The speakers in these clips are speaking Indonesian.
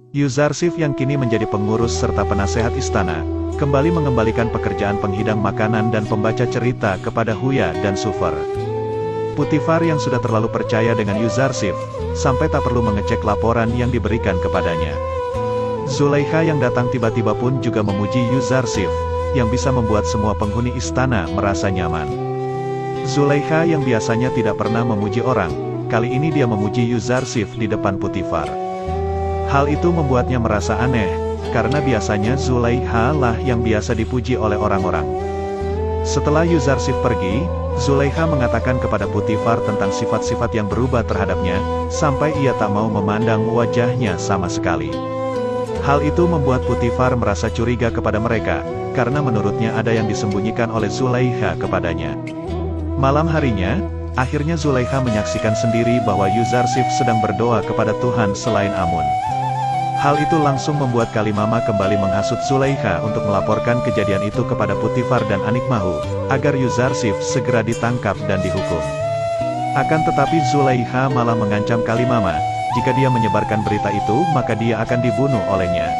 Yuzarsif yang kini menjadi pengurus serta penasehat istana, kembali mengembalikan pekerjaan penghidang makanan dan pembaca cerita kepada Huya dan Sufer. Putifar yang sudah terlalu percaya dengan Yuzarsif, sampai tak perlu mengecek laporan yang diberikan kepadanya. Zulaikha yang datang tiba-tiba pun juga memuji Yuzarsif, yang bisa membuat semua penghuni istana merasa nyaman. Zulaikha yang biasanya tidak pernah memuji orang, kali ini dia memuji Yuzarsif di depan Putifar. Hal itu membuatnya merasa aneh, karena biasanya Zulaikha lah yang biasa dipuji oleh orang-orang. Setelah Yuzarsif pergi, Zulaikha mengatakan kepada Putifar tentang sifat-sifat yang berubah terhadapnya, sampai ia tak mau memandang wajahnya sama sekali. Hal itu membuat Putifar merasa curiga kepada mereka, karena menurutnya ada yang disembunyikan oleh Zulaikha kepadanya. Malam harinya, akhirnya Zulaikha menyaksikan sendiri bahwa Yuzarsif sedang berdoa kepada Tuhan selain Amun. Hal itu langsung membuat Kalimama kembali menghasut Zulaikha untuk melaporkan kejadian itu kepada Putifar dan Anikmahu, agar Yuzarsif segera ditangkap dan dihukum. Akan tetapi Zulaikha malah mengancam Kalimama, jika dia menyebarkan berita itu maka dia akan dibunuh olehnya.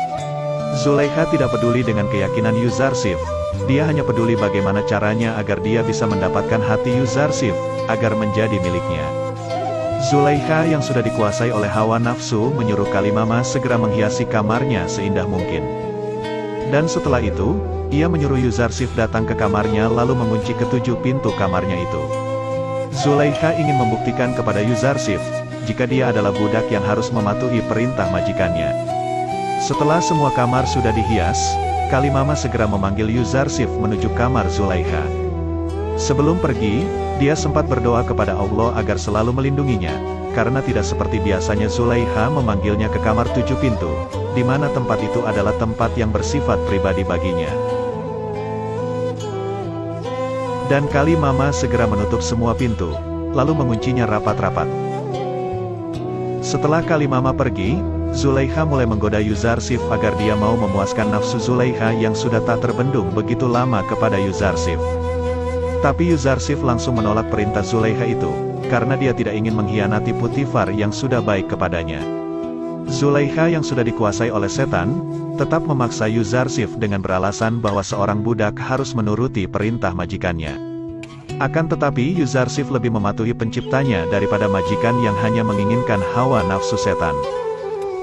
Zulaikha tidak peduli dengan keyakinan Yuzarsif, dia hanya peduli bagaimana caranya agar dia bisa mendapatkan hati Yuzarsif, agar menjadi miliknya. Zulaikha yang sudah dikuasai oleh hawa nafsu menyuruh Kalimama segera menghiasi kamarnya seindah mungkin. Dan setelah itu, ia menyuruh Yuzarsif datang ke kamarnya lalu mengunci ketujuh pintu kamarnya itu. Zulaikha ingin membuktikan kepada Yuzarsif, jika dia adalah budak yang harus mematuhi perintah majikannya. Setelah semua kamar sudah dihias, Kalimama segera memanggil Yuzarsif menuju kamar Zulaikha. Sebelum pergi, dia sempat berdoa kepada Allah agar selalu melindunginya, karena tidak seperti biasanya Zulaikha memanggilnya ke kamar tujuh pintu, di mana tempat itu adalah tempat yang bersifat pribadi baginya. Dan Kalimama segera menutup semua pintu, lalu menguncinya rapat-rapat. Setelah Kalimama pergi, Zulaikha mulai menggoda Yuzarsif agar dia mau memuaskan nafsu Zulaikha yang sudah tak terbendung begitu lama kepada Yuzarsif. Tapi Yuzarsif langsung menolak perintah Zulaikha itu, karena dia tidak ingin mengkhianati Putifar yang sudah baik kepadanya. Zulaikha yang sudah dikuasai oleh setan, tetap memaksa Yuzarsif dengan beralasan bahwa seorang budak harus menuruti perintah majikannya. Akan tetapi Yuzarsif lebih mematuhi penciptanya daripada majikan yang hanya menginginkan hawa nafsu setan.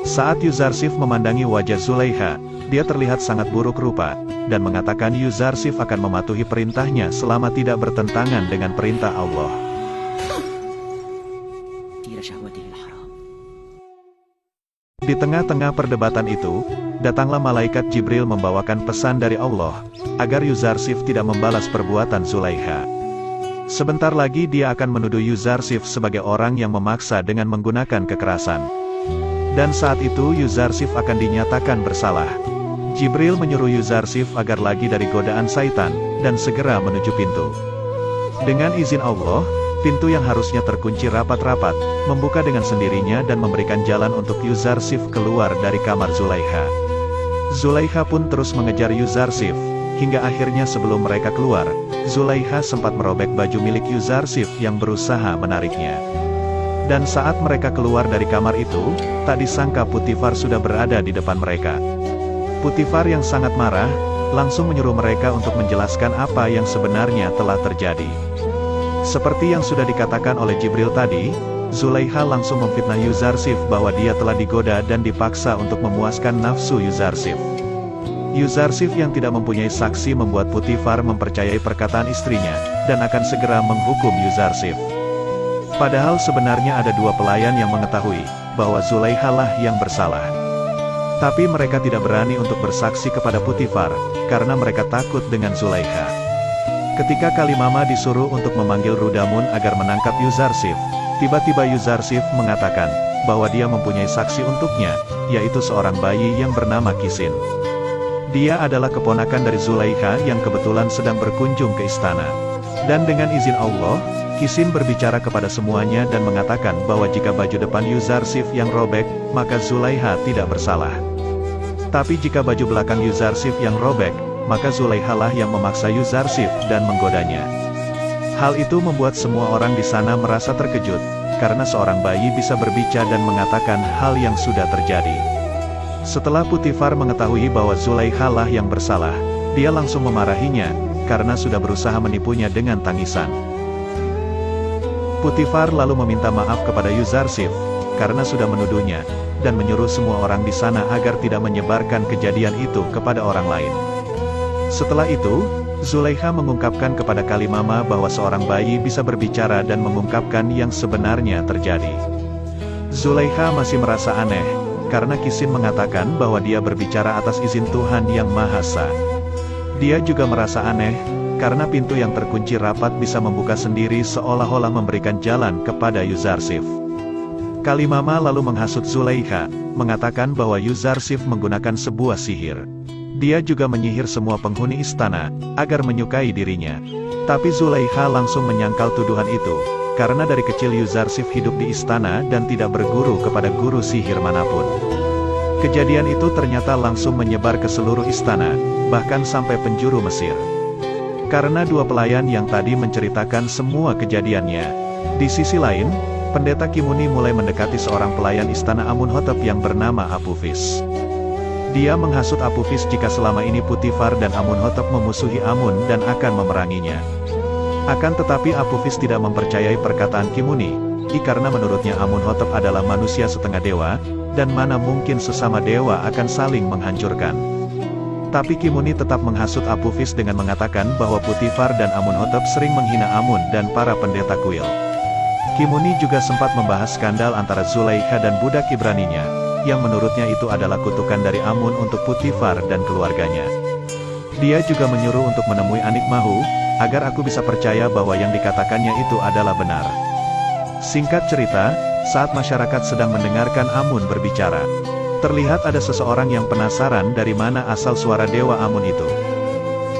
Saat Yuzarsif memandangi wajah Zulaikha, dia terlihat sangat buruk rupa, dan mengatakan Yuzarsif akan mematuhi perintahnya selama tidak bertentangan dengan perintah Allah. Di tengah-tengah perdebatan itu, datanglah malaikat Jibril membawakan pesan dari Allah, agar Yuzarsif tidak membalas perbuatan Zulaikha. Sebentar lagi dia akan menuduh Yuzarsif sebagai orang yang memaksa dengan menggunakan kekerasan. Dan saat itu Yuzarsif akan dinyatakan bersalah. Jibril menyuruh Yuzarsif agar lagi dari godaan syaitan, dan segera menuju pintu. Dengan izin Allah, pintu yang harusnya terkunci rapat-rapat, membuka dengan sendirinya dan memberikan jalan untuk Yuzarsif keluar dari kamar Zulaikha. Zulaikha pun terus mengejar Yuzarsif, hingga akhirnya sebelum mereka keluar, Zulaikha sempat merobek baju milik Yuzarsif yang berusaha menariknya. Dan saat mereka keluar dari kamar itu, tak disangka Putifar sudah berada di depan mereka. Putifar yang sangat marah, langsung menyuruh mereka untuk menjelaskan apa yang sebenarnya telah terjadi. Seperti yang sudah dikatakan oleh Jibril tadi, Zulaikha langsung memfitnah Yuzarsif bahwa dia telah digoda dan dipaksa untuk memuaskan nafsu Yuzarsif. Yuzarsif yang tidak mempunyai saksi membuat Putifar mempercayai perkataan istrinya, dan akan segera menghukum Yuzarsif. Padahal sebenarnya ada dua pelayan yang mengetahui, bahwa Zulaikha lah yang bersalah. Tapi mereka tidak berani untuk bersaksi kepada Putifar, karena mereka takut dengan Zulaikha. Ketika Kalimama disuruh untuk memanggil Rudamun agar menangkap Yuzarsif, tiba-tiba Yuzarsif mengatakan, bahwa dia mempunyai saksi untuknya, yaitu seorang bayi yang bernama Kisin. Dia adalah keponakan dari Zulaikha yang kebetulan sedang berkunjung ke istana. Dan dengan izin Allah, Kisin berbicara kepada semuanya dan mengatakan bahwa jika baju depan Yuzarsif yang robek, maka Zulaikha tidak bersalah. Tapi jika baju belakang Yuzarsif yang robek, maka Zulaikha lah yang memaksa Yuzarsif dan menggodanya. Hal itu membuat semua orang di sana merasa terkejut, karena seorang bayi bisa berbicara dan mengatakan hal yang sudah terjadi. Setelah Putifar mengetahui bahwa Zulaikha lah yang bersalah, dia langsung memarahinya, karena sudah berusaha menipunya dengan tangisan. Putifar lalu meminta maaf kepada Yuzarsif, karena sudah menuduhnya, dan menyuruh semua orang di sana agar tidak menyebarkan kejadian itu kepada orang lain. Setelah itu, Zulaikha mengungkapkan kepada Kalimama bahwa seorang bayi bisa berbicara dan mengungkapkan yang sebenarnya terjadi. Zulaikha masih merasa aneh, karena Kisin mengatakan bahwa dia berbicara atas izin Tuhan Yang Maha Esa. Dia juga merasa aneh, karena pintu yang terkunci rapat bisa membuka sendiri seolah-olah memberikan jalan kepada Yuzarsif. Kalimama lalu menghasut Zulaikha, mengatakan bahwa Yuzarsif menggunakan sebuah sihir. Dia juga menyihir semua penghuni istana, agar menyukai dirinya. Tapi Zulaikha langsung menyangkal tuduhan itu, karena dari kecil Yuzarsif hidup di istana dan tidak berguru kepada guru sihir manapun. Kejadian itu ternyata langsung menyebar ke seluruh istana, bahkan sampai penjuru Mesir. Karena dua pelayan yang tadi menceritakan semua kejadiannya. Di sisi lain, pendeta Kimuni mulai mendekati seorang pelayan istana Amunhotep yang bernama Apufis. Dia menghasut Apufis jika selama ini Putifar dan Amunhotep memusuhi Amun dan akan memeranginya. Akan tetapi Apufis tidak mempercayai perkataan Kimuni, karena menurutnya Amunhotep adalah manusia setengah dewa, dan mana mungkin sesama dewa akan saling menghancurkan. Tapi Kimuni tetap menghasut Apufis dengan mengatakan bahwa Putifar dan Amunhotep sering menghina Amun dan para pendeta kuil. Kimuni juga sempat membahas skandal antara Zulaikha dan budak Ibraninya, yang menurutnya itu adalah kutukan dari Amun untuk Putifar dan keluarganya. Dia juga menyuruh untuk menemui Anikmahu, agar aku bisa percaya bahwa yang dikatakannya itu adalah benar. Singkat cerita, saat masyarakat sedang mendengarkan Amun berbicara, terlihat ada seseorang yang penasaran dari mana asal suara dewa Amun itu.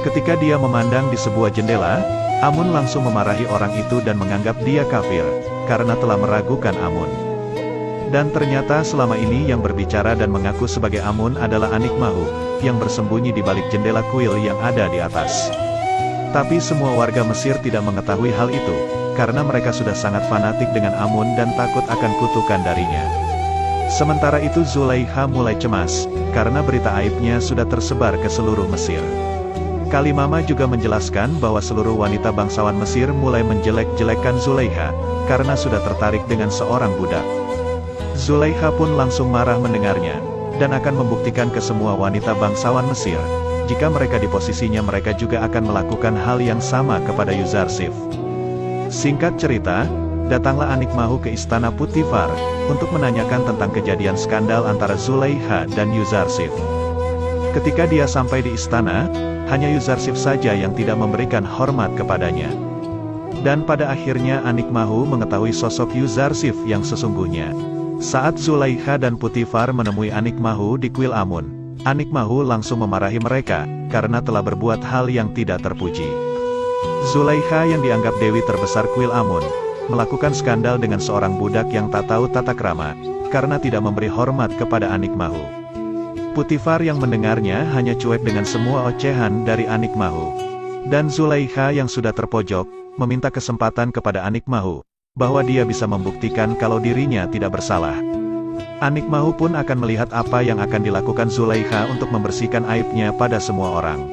Ketika dia memandang di sebuah jendela, Amun langsung memarahi orang itu dan menganggap dia kafir, karena telah meragukan Amun. Dan ternyata selama ini yang berbicara dan mengaku sebagai Amun adalah Anikmahu, yang bersembunyi di balik jendela kuil yang ada di atas. Tapi semua warga Mesir tidak mengetahui hal itu, karena mereka sudah sangat fanatik dengan Amun dan takut akan kutukan darinya. Sementara itu Zulaikha mulai cemas, karena berita aibnya sudah tersebar ke seluruh Mesir. Kalimama juga menjelaskan bahwa seluruh wanita bangsawan Mesir mulai menjelek-jelekkan Zulaikha, karena sudah tertarik dengan seorang budak. Zulaikha pun langsung marah mendengarnya, dan akan membuktikan ke semua wanita bangsawan Mesir, jika mereka di posisinya mereka juga akan melakukan hal yang sama kepada Yuzarsif. Singkat cerita, datanglah Anikmahu ke istana Putifar, untuk menanyakan tentang kejadian skandal antara Zulaikha dan Yuzarsif. Ketika dia sampai di istana, hanya Yuzarsif saja yang tidak memberikan hormat kepadanya. Dan pada akhirnya Anikmahu mengetahui sosok Yuzarsif yang sesungguhnya. Saat Zulaikha dan Putifar menemui Anikmahu di kuil Amun, Anikmahu langsung memarahi mereka, karena telah berbuat hal yang tidak terpuji. Zulaikha yang dianggap dewi terbesar kuil Amun, melakukan skandal dengan seorang budak yang tak tahu tata krama, karena tidak memberi hormat kepada Anikmahu. Putifar yang mendengarnya hanya cuek dengan semua ocehan dari Anikmahu. Dan Zulaikha yang sudah terpojok, meminta kesempatan kepada Anikmahu, bahwa dia bisa membuktikan kalau dirinya tidak bersalah. Anikmahu pun akan melihat apa yang akan dilakukan Zulaikha untuk membersihkan aibnya pada semua orang.